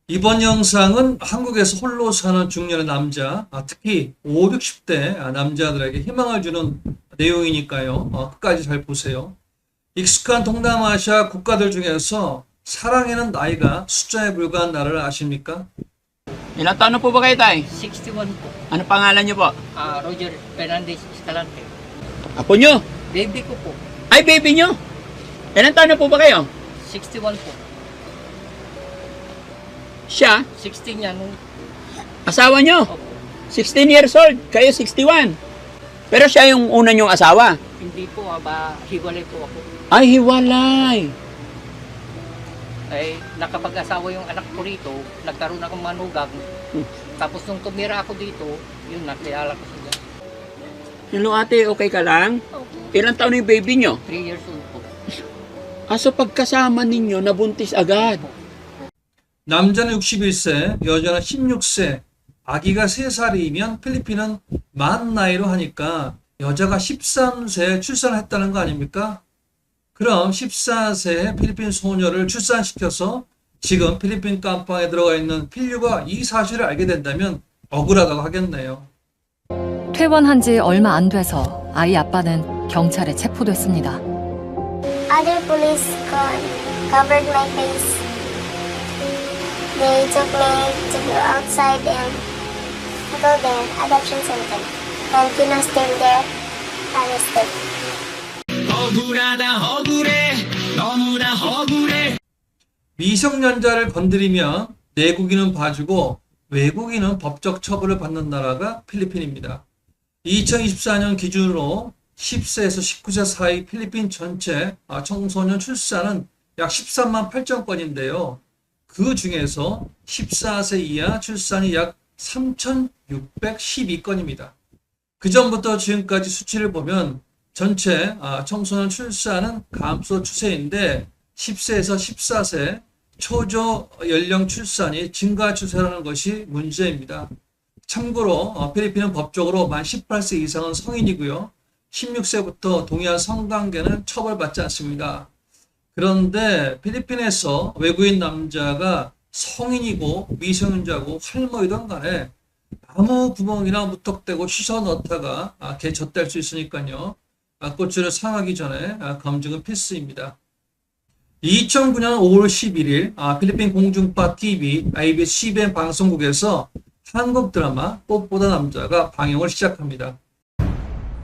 이번 영상은 한국에서 홀로 사는 중년의 남자, 특히 5, 60대 남자들에게 희망을 주는 내용이니까요. 끝까지 잘 보세요. 익숙한 동남아시아 국가들 중에서 사랑에는 나이가 숫자에 불과한 나라를 아십니까? Ilang taon na po ba kayo, tay? 61 po. Ano pangalan niyo po? Roger Fernandez Escalante. Apo niyo? Baby ko po. Ay, baby niyo? Ilang taon na po ba kayo? 61 po. Siya? 16 yan. Asawa niyo? Opo. 16 years old. Kayo 61. Pero siya yung una niyong asawa? Hindi po, hiwalay po ako. Ay, hiwalay. Ay, nakapag-asawa yung anak ko rito, nagkaroon akong manugang. Tapos nung tumira ako dito, yun, nakilala ko sila. Hello ate, okay ka lang? Opo. Ilang taon na yung baby niyo? 3 years old po. So pagkasama ninyo, nabuntis agad. 남자는 61세, 여자는 16세, 아기가 3살이면 필리핀은 만 나이로 하니까 여자가 13세에 출산을 했다는 거 아닙니까? 그럼 14세의 필리핀 소녀를 출산시켜서 지금 필리핀 깜빵에 들어가 있는 필류가 이 사실을 알게 된다면 억울하다고 하겠네요. 퇴원한 지 얼마 안 돼서 아이 아빠는 경찰에 체포됐습니다. Other police covered my face. They took me to go outside and go there, adoption center. And Pino still there, arrested. 미성년자를 건드리면 내국인은 봐주고 외국인은 법적 처벌을 받는 나라가 필리핀입니다. 2024년 기준으로 10세에서 19세 사이 필리핀 전체 청소년 출산은 약 13만 8천 건인데요. 그 중에서 14세 이하 출산이 약 3,612건입니다. 그 전부터 지금까지 수치를 보면 전체 청소년 출산은 감소 추세인데 10세에서 14세 초저 연령 출산이 증가 추세라는 것이 문제입니다. 참고로 필리핀은 법적으로 만 18세 이상은 성인이고요. 16세부터 동의한 성관계는 처벌받지 않습니다. 그런데 필리핀에서 외국인 남자가 성인이고 미성년자고 할머니든 간에 아무 구멍이나 무턱대고 휘서 넣다가 개 젖댈 수 있으니까요. 꽃줄을 상하기 전에 검증은 필수입니다. 2009년 5월 11일 필리핀 공중파 TV IBS CBN 방송국에서 한국 드라마 꽃보다 남자가 방영을 시작합니다.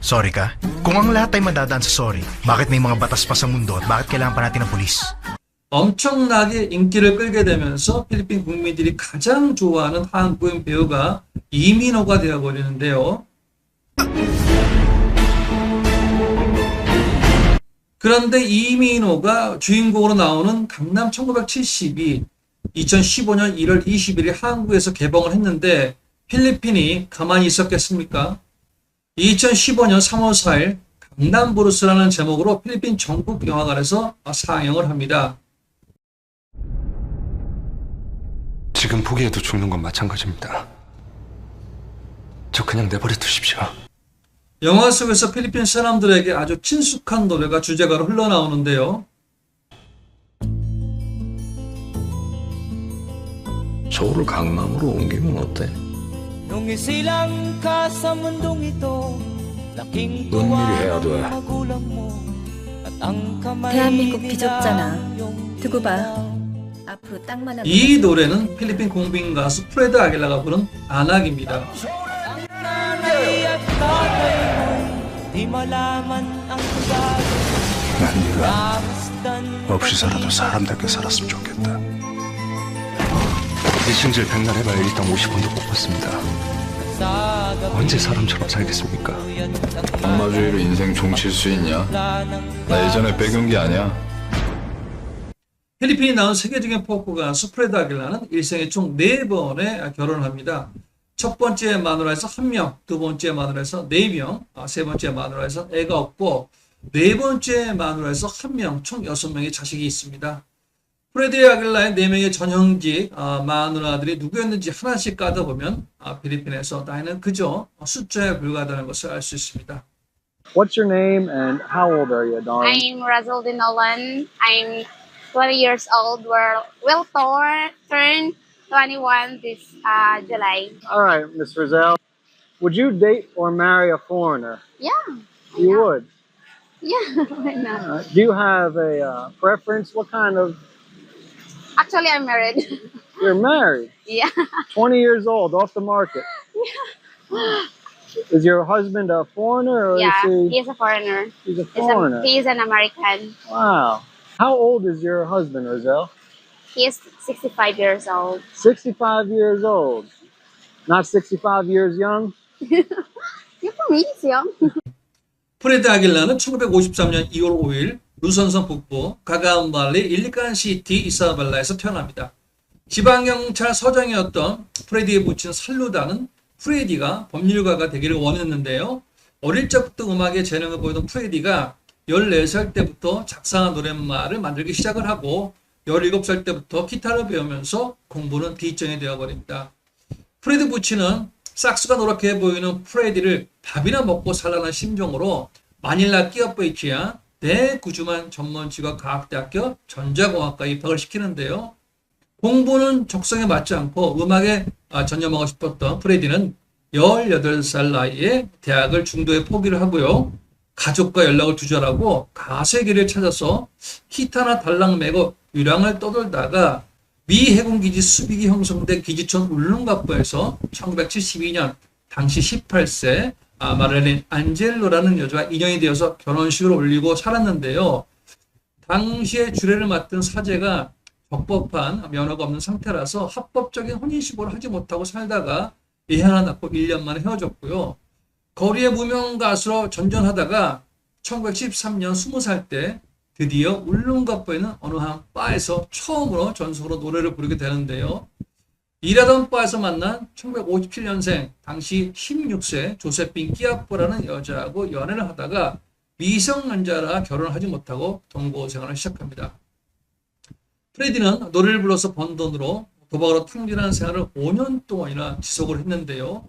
Sorry ka? Kung ang lahat ay madadaan sa sorry, bakit may mga batas pa sa mundo at bakit kailangan pa natin ng pulis? 엄청나게 인기를 끌게 되면서 필리핀 국민들이 가장 좋아하는 한국인 배우가 이민호가 되어버리는데요. 그런데 이민호가 주인공으로 나오는 강남 1972, 2015년 1월 20일에 한국에서 개봉을 했는데 필리핀이 가만히 있었겠습니까? 2015년 3월 4일 강남 브루스라는 제목으로 필리핀 전국 영화관에서 상영을 합니다. 지금 포기해도 죽는 건 마찬가지입니다. 저 그냥 내버려 두십시오. 영화 속에서 필리핀 사람들에게 아주 친숙한 노래가 주제가로 흘러나오는데요. 서울을 강남으로 옮기면 어때? Nung isilang ka sa mundong ito, laking 뭔 일이 해야 돼? magulang mo at ang kamay 대한민국 nila 비좁잖아. yung 두고 봐. 앞으로 땅만 하면 이 노래는 필리핀 공빈 가수 프레드 아길라가 부른 안악입니다. nanay at tatay mo'y di malaman ang ugali. 난 네가 Kamustan 없이 살아도 사람답게 살았으면 좋겠다. 이승질 백날 해봐야 일당 50원도 못 받습니다. 언제 사람처럼 살겠습니까? 악마주의로 인생 종칠 수 있냐? 나 예전에 빼겨온 게 아니야. 필리핀이 나온 세계적인 포크 가수 프레드 아길라는 일생에 총 4번의 결혼을 합니다. 첫 번째 마누라에서 1명, 두 번째 마누라에서 4명, 세 번째 마누라에서 애가 없고 네 번째 마누라에서 1명, 총 6명의 자식이 있습니다. 프레드 아길라의 4명의 전형직 마누라들이 누구였는지 하나씩 까다보면 필리핀에서 나이는 그저 숫자에 불과하다는 것을 알 수 있습니다. What's your name and how old are you, darling? I'm Razaldin Nolan. I'm 20 years old. Will turn 21 this July. All right, Miss Rizal. Would you date or marry a foreigner? Yeah. You would? Yeah, why not? Do you have a preference? What kind of... Actually, I'm married. You're married? Yeah. 20 years old, off the market. Is your husband a foreigner? Or Yeah, is he's a foreigner. He's a foreigner? He's an American. Wow. How old is your husband, Rizal? He is 65 years old. 65 years old. Not 65 years young? Yeah, for me, he's young. 프레드 아길라는 1953년 2월 5일 루선성 북부 가가운발리 일리칸시티 이사벨라에서 태어납니다. 지방경찰 서장이었던 프레디의 부친 살루다는 프레디가 법률가가 되기를 원했는데요. 어릴 적부터 음악에 재능을 보이던 프레디가 14살 때부터 작사한 노랫말을 만들기 시작을 하고 17살 때부터 기타를 배우면서 공부는 뒷전이 되어버립니다. 프레디 부친은 삭스가 노랗게 보이는 프레디를 밥이나 먹고 살라는 심정으로 마닐라 기업부에 입주한 대구주만 전문직업 과학대학교 전자공학과에 입학을 시키는데요. 공부는 적성에 맞지 않고 음악에 전념하고 싶었던 프레디는 18살 나이에 대학을 중도에 포기를 하고요. 가족과 연락을 두절하고 가수의 길을 찾아서 기타나 달랑 메고 유랑을 떠돌다가 미 해군기지 수비기 형성된 기지촌 울릉갑부에서 1972년 당시 18세 마릴린 안젤로라는 여자와 인연이 되어서 결혼식을 올리고 살았는데요. 당시에 주례를 맡은 사제가 적법한 면허가 없는 상태라서 합법적인 혼인신고를 하지 못하고 살다가 애 하나 낳고 1년 만에 헤어졌고요. 거리의 무명 가수로 전전하다가 1973년 20살 때 드디어 울릉갑부에는 어느 한 바에서 처음으로 전속으로 노래를 부르게 되는데요. 일하던 바에서 만난 1957년생 당시 16세 조세핀 끼아뽀라는 여자하고 연애를 하다가 미성년자라 결혼을 하지 못하고 동거 생활을 시작합니다. 프레디는 노래를 불러서 번 돈으로 도박으로 탕진하는 생활을 5년 동안이나 지속을 했는데요.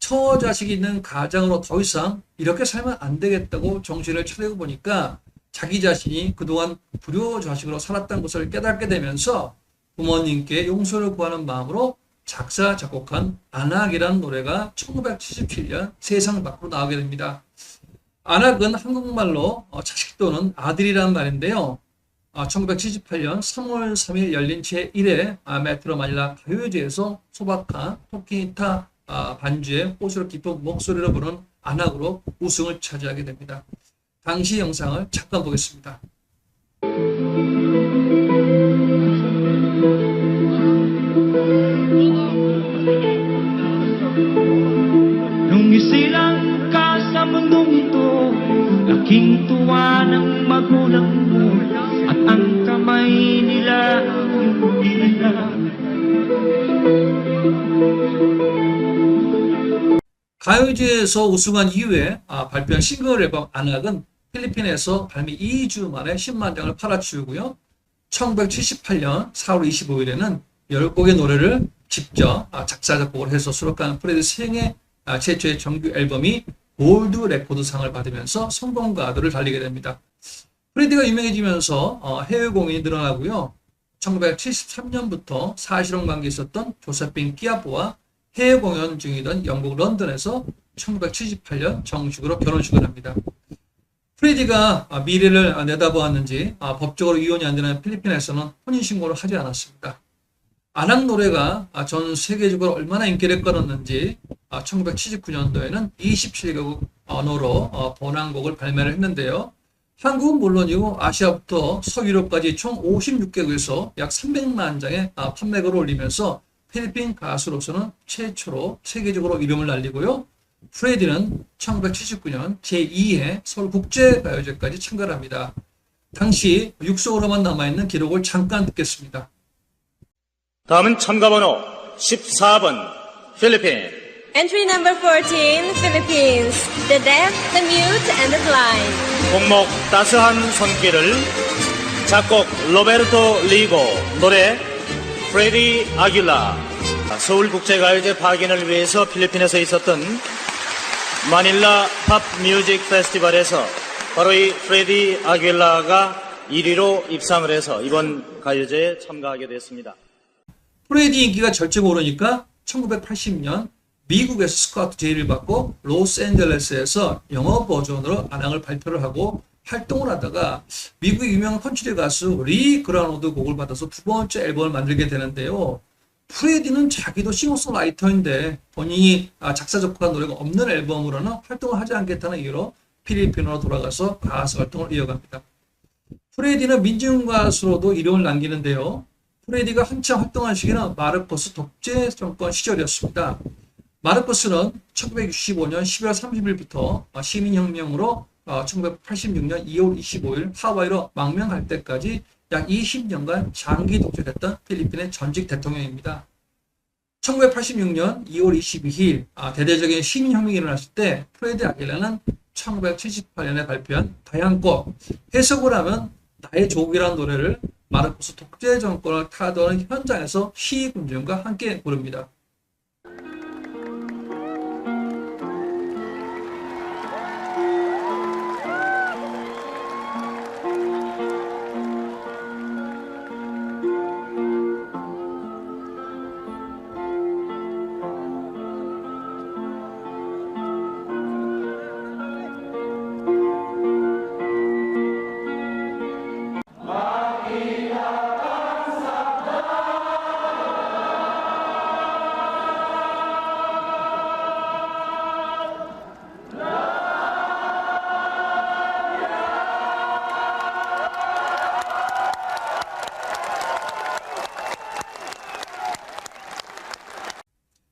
처자식이 있는 가장으로 더 이상 이렇게 살면 안 되겠다고 정신을 차리고 보니까 자기 자신이 그동안 불효자식으로 살았다는 것을 깨닫게 되면서 부모님께 용서를 구하는 마음으로 작사, 작곡한 안악이라는 노래가 1977년 세상 밖으로 나오게 됩니다. 안악은 한국말로 자식 또는 아들이라는 말인데요. 1978년 3월 3일 열린 제1회 메트로 마닐라 가요제에서 소박한 토끼타 반주의 호소력 깊은 목소리로 부르는 안악으로 우승을 차지하게 됩니다. 당시 영상을 잠깐 보겠습니다. Nung isilang ka sa mundong ito, laking tuwa ng magulang mo, at ang kamay nila yung ilan. 가요제에서 우승한 이후에 발표한 싱글 앨범 안악은 필리핀에서 발매 2주 만에 10만 장을 팔아치우고요. 1978년 4월 25일에는 10곡의 노래를 직접 작사, 작곡을 해서 수록한 프레디 생애 최초의 정규 앨범이 골드 레코드상을 받으면서 성공과 가도를 달리게 됩니다. 프레디가 유명해지면서 해외 공연이 늘어나고요. 1973년부터 사실혼 관계에 있었던 조세핀 끼아뽀와 해외 공연 중이던 영국 런던에서 1978년 정식으로 결혼식을 합니다. 프레디가 미래를 내다보았는지 법적으로 이혼이 안 되는 필리핀에서는 혼인신고를 하지 않았습니다. 안악 노래가 전 세계적으로 얼마나 인기를 끌었는지 1979년도에는 27개국 언어로 번안곡을 발매를 했는데요. 한국은 물론이고 아시아부터 서유럽까지 총 56개국에서 약 300만 장의 판매고를 올리면서 필리핀 가수로서는 최초로 세계적으로 이름을 날리고요. 프레디는 1979년 제2회 서울국제가요제까지 참가를 합니다. 당시 육성으로만 남아있는 기록을 잠깐 듣겠습니다. 다음은 참가번호 14번 필리핀. Entry number 14, Philippines. The deaf, the mute, and the blind. 곡목 따스한 손길을, 작곡 로베르토 리고, 노래 프레디 아길라. 서울국제가요제 파견을 위해서 필리핀에서 있었던 마닐라 팝 뮤직 페스티벌에서 바로 이 프레디 아길라가 1위로 입상을 해서 이번 가요제에 참가하게 됐습니다. 프레디 인기가 절정에 오르니까 1980년 미국에서 스카우트 제의를 받고 로스앤젤레스에서 영어 버전으로 안양을 발표를 하고 활동을 하다가 미국의 유명한 컨트리 가수 리 그라노드 곡을 받아서 두 번째 앨범을 만들게 되는데요. 프레디는 자기도 싱어송라이터인데 본인이 작사 작곡한 노래가 없는 앨범으로는 활동을 하지 않겠다는 이유로 필리핀으로 돌아가서 가수 활동을 이어갑니다. 프레디는 민중 가수로도 이름을 남기는데요. 프레디가 한참 활동한 시기는 마르코스 독재 정권 시절이었습니다. 마르코스는 1965년 12월 30일부터 시민혁명으로 1986년 2월 25일 하와이로 망명할 때까지 약 20년간 장기 독재했던 필리핀의 전직 대통령입니다. 1986년 2월 22일 대대적인 시민혁명이 일어났을 때 프레디 아길라는 1978년에 발표한 다양곡 해석을 하면 나의 조국이라는 노래를 마르코스 독재 정권을 타도하는 현장에서 시군중과 함께 부릅니다.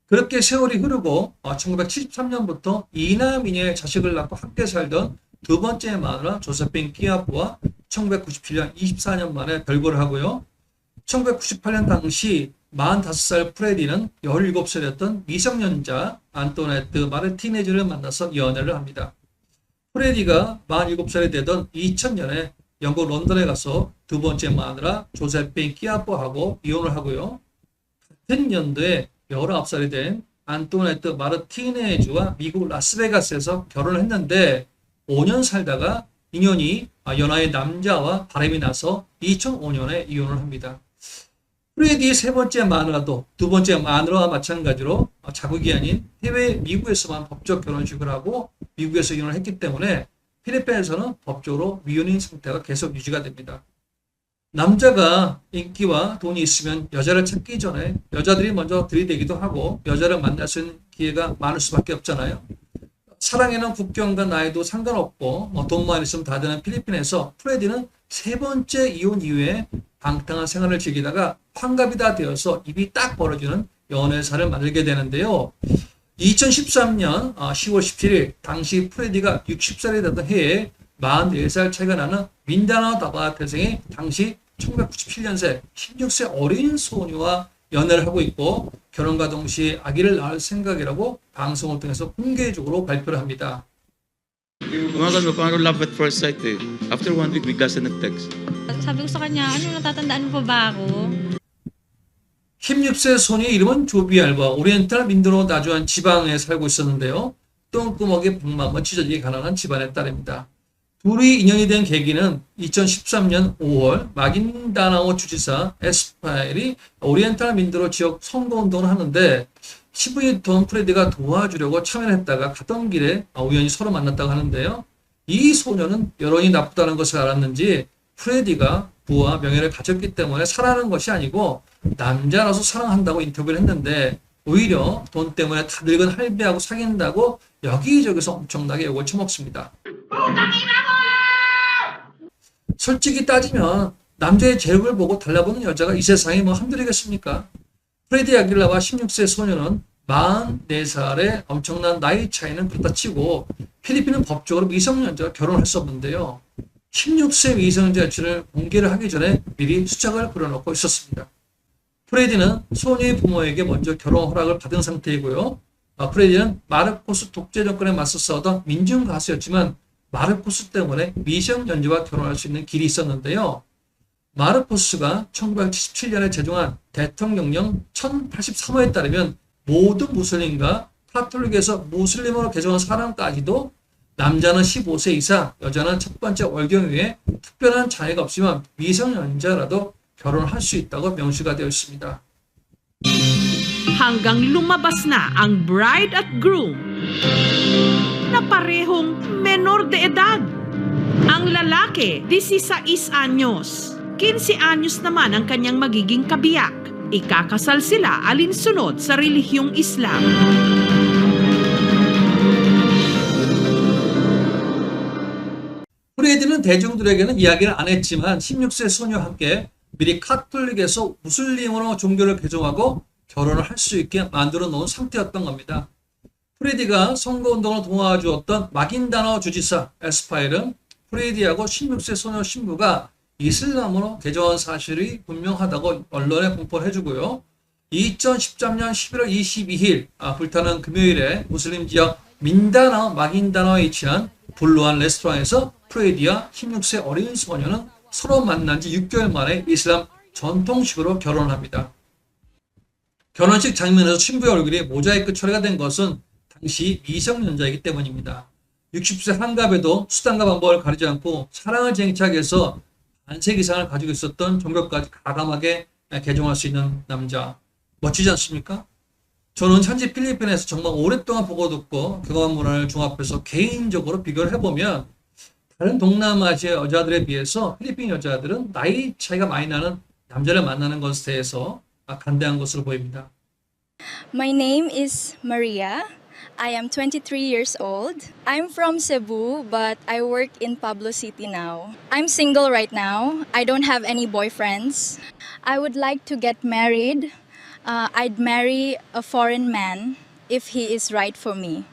그렇게 세월이 흐르고 1973년부터 이남이녀의 자식을 낳고 함께 살던 두 번째 마누라 조세핀 끼아프와 1997년 24년 만에 별거를 하고요. 1998년 당시 45살 프레디는 17살이었던 미성년자 안토네트 마르티네즈를 만나서 연애를 합니다. 프레디가 47살이 되던 2000년에 영국 런던에 가서 두 번째 마누라 조세핀 끼아프하고 이혼을 하고요. 같은 연도에 19살이 된 안토네트 마르티네즈와 미국 라스베가스에서 결혼을 했는데 5년 살다가 인연이 연하의 남자와 바람이 나서 2005년에 이혼을 합니다. 프레디의 세 번째 마누라도 두 번째 마누라와 마찬가지로 자국이 아닌 해외 미국에서만 법적 결혼식을 하고 미국에서 이혼을 했기 때문에 필리핀에서는 법적으로 미혼인 상태가 계속 유지가 됩니다. 남자가 인기와 돈이 있으면 여자를 찾기 전에 여자들이 먼저 들이대기도 하고 여자를 만날 수 있는 기회가 많을 수밖에 없잖아요. 사랑에는 국경과 나이도 상관없고 돈만 있으면 다 되는 필리핀에서 프레디는 세 번째 이혼 이후에 방탕한 생활을 즐기다가 환갑이 다 되어서 입이 딱 벌어지는 연애사를 만들게 되는데요. 2013년 10월 17일 당시 프레디가 60살이 되던 해에 44살 차이가 나는 민다나오 다바 태생의 당시 1997년생 16세 어린 소녀와 연애를 하고 있고 결혼과 동시에 아기를 낳을 생각이라고 방송을 통해서 공개적으로 발표를 합니다. Umaga mo, parang love at first sight eh. After 1 week, bigla siya nag-text. Sabi ko sa kanya, ano natatandaan mo pa ba ako? 16세 소녀의 이름은 조비 알바, 오리엔탈 민드로 나주한 지방에 살고 있었는데요. 똥구멍에 복막은 찢어지게 가난한 집안의 딸입니다. 둘이 인연이 된 계기는 2013년 5월 마긴다나오 주지사 에스파엘이 오리엔탈 민드로 지역 선거운동을 하는데 신분이 돈 프레디가 도와주려고 참여를 했다가 가던 길에 우연히 서로 만났다고 하는데요. 이 소녀는 여론이 나쁘다는 것을 알았는지 프레디가 부와 명예를 가졌기 때문에 사랑하는 것이 아니고 남자라서 사랑한다고 인터뷰를 했는데 오히려 돈 때문에 다 늙은 할배하고 사귄다고 여기저기서 엄청나게 욕을 처먹습니다. 솔직히 따지면 남자의 재력을 보고 달라보는 여자가 이 세상에 뭐 한둘이겠습니까? 프레디 아길라와 16세 소녀는 44살의 엄청난 나이 차이는 그렇다 치고 필리핀은 법적으로 미성년자가 결혼을 했었는데요. 16세 미성년자 여친을 공개를 하기 전에 미리 수작을 부려놓고 있었습니다. 프레디는 소녀의 부모에게 먼저 결혼 허락을 받은 상태이고요. 프레디는 마르코스 독재 정권에 맞서 싸우던 민중 가수였지만 마르코스 때문에 미성년자와 결혼할 수 있는 길이 있었는데요. 마르코스가 1977년에 제정한 대통령령 1083호에 따르면 모든 무슬림과 카톨릭에서 무슬림으로 개종한 사람까지도 남자는 15세 이상, 여자는 첫 번째 월경 이후에 특별한 장애가 없지만 미성년자라도 결혼할 수 있다고 명시가 되어 있습니다. Hanggang lumabas na ang bride at groom na parehong menor de edad. Ang lalaki, 16 anyos. 15 anyos naman ang kanyang magiging kabiyak. Ikakasal sila alinsunod sa relihiyong Islam. 프레디는 대중들에게는 이야기를 안 했지만 16세 소녀와 함께 미리 카톨릭에서 무슬림으로 종교를 개종하고 결혼을 할 수 있게 만들어 놓은 상태였던 겁니다. 프레디가 선거운동을 도와주었던 마긴다노 주지사 에스파일은 프레디하고 16세 소녀 신부가 이슬람으로 개종한 사실이 분명하다고 언론에 공포를 해주고요. 2013년 11월 22일 불타는 금요일에 무슬림 지역 민다나오 마긴다나오에 위치한 불루한 레스토랑에서 프레디와 16세 어린 소녀는 서로 만난 지 6개월 만에 이슬람 전통식으로 결혼합니다. 결혼식 장면에서 신부의 얼굴이 모자이크 처리가 된 것은 당시 미성년자이기 때문입니다. 60세 한갑에도 수단과 방법을 가리지 않고 사랑을 쟁취하기 위해서 반세기 이상을 가지고 있었던 종교까지 과감하게 개종할 수 있는 남자. 멋지지 않습니까? 저는 현지 필리핀에서 정말 오랫동안 보고 듣고 경험 문화를 종합해서 개인적으로 비교를 해보면 다른 동남아시아 여자들에 비해서 필리핀 여자들은 나이 차이가 많이 나는 남자를 만나는 것에 대해서 간대한 것으로 보입니다. My name is Maria. I am 23 years old. I'm from Cebu, but I work in Pablo City now. I'm single right now. I don't have any boyfriends. I would like to get married. I'd marry a foreign man if he is right for me.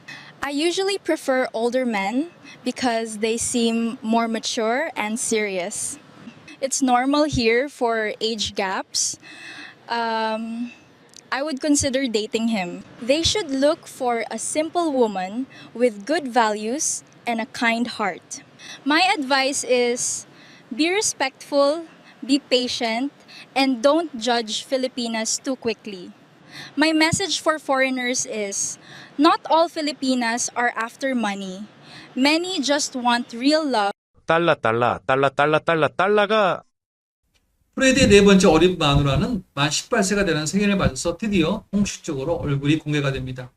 I usually prefer older men because they seem more mature and serious. It's normal here for age gaps. I would consider dating him. They should look for a simple woman with good values and a kind heart. My advice is be respectful, be patient, and don't judge Filipinas too quickly. My message for foreigners is not all Filipinas are after money. Many just want real love. 달라가 프레디의 네 번째 어린 마누라는 만 18세가 되는 생일을 맞아서 드디어 공식적으로 얼굴이 공개가 됩니다.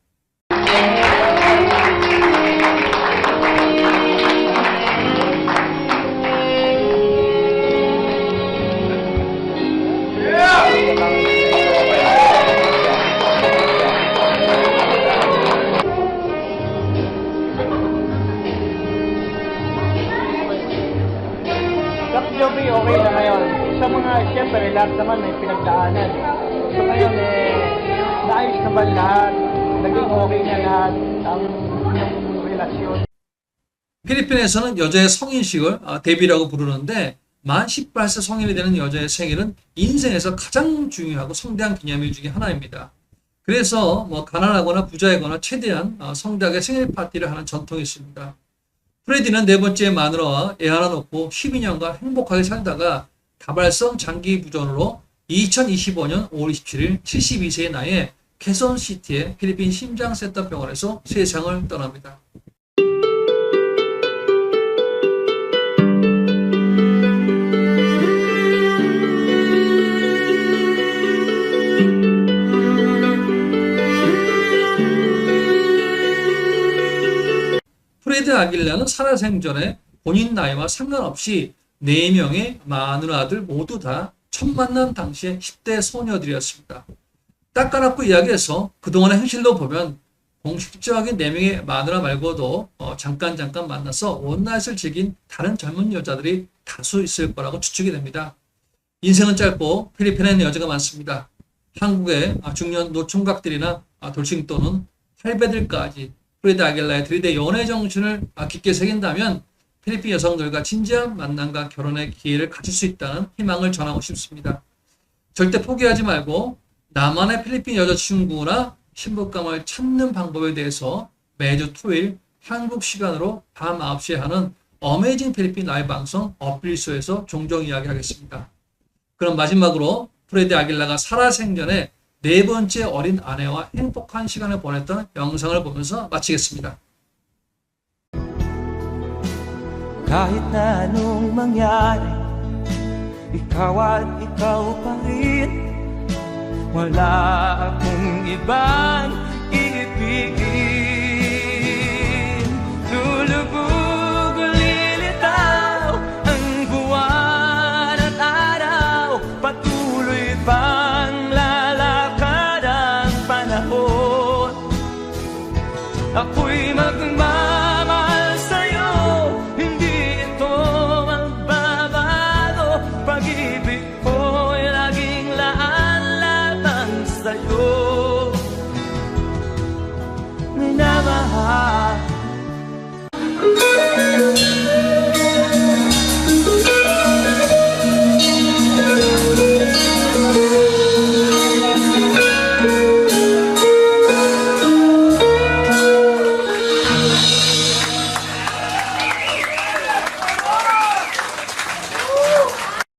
Joby, okay na ngayon. Sa mga, siyempre, lahat naman may pinagdaanan. So ngayon, naayos naman lahat. Naging okay na lahat ang relasyon. 필리핀에서는 여자의 성인식을 데뷔라고 부르는데 만 18세 성인이 되는 여자의 생일은 인생에서 가장 중요하고 성대한 기념일 중에 하나입니다. 그래서 가난하거나 부자이거나 최대한 성대하게 생일 파티를 하는 전통이 있습니다. 프레디는 네 번째 마누라와 애 하나 놓고 12년간 행복하게 살다가 다발성 장기 부전으로 2025년 5월 27일 72세의 나이에 케손시티의 필리핀 심장센터 병원에서 세상을 떠납니다. 프레디 아길라는 살아생전에 본인 나이와 상관없이 4명의 마누라들 모두 다 첫 만남 당시의 10대 소녀들이었습니다. 딱 까놓고 이야기해서 그동안의 행실로 보면 공식적인 4명의 마누라 말고도 잠깐 만나서 원나잇을 즐긴 다른 젊은 여자들이 다수 있을 거라고 추측이 됩니다. 인생은 짧고 필리핀에는 여자가 많습니다. 한국의 중년 노총각들이나 돌싱또는 할배들까지 프레디 아길라의 들이대 연애 정신을 깊게 새긴다면 필리핀 여성들과 진지한 만남과 결혼의 기회를 가질 수 있다는 희망을 전하고 싶습니다. 절대 포기하지 말고 나만의 필리핀 여자친구나 신부감을 찾는 방법에 대해서 매주 토요일 한국 시간으로 밤 9시에 하는 어메이징 필리핀 라이브 방송 어필쇼에서 종종 이야기하겠습니다. 그럼 마지막으로 프레디 아길라가 살아생전에 네 번째 어린 아내와 행복한 시간을 보냈던 영상을 보면서 마치겠습니다. Kahit na anong mangyari, ikaw at ikaw pa rin. Wala akong ibang iibigin. Lulubog o lilitaw ang buwan at araw, patuloy pang lalakad ang panahon. Ako'y magmamahal sa'yo, hindi ito magbabago. Pag-ibig ko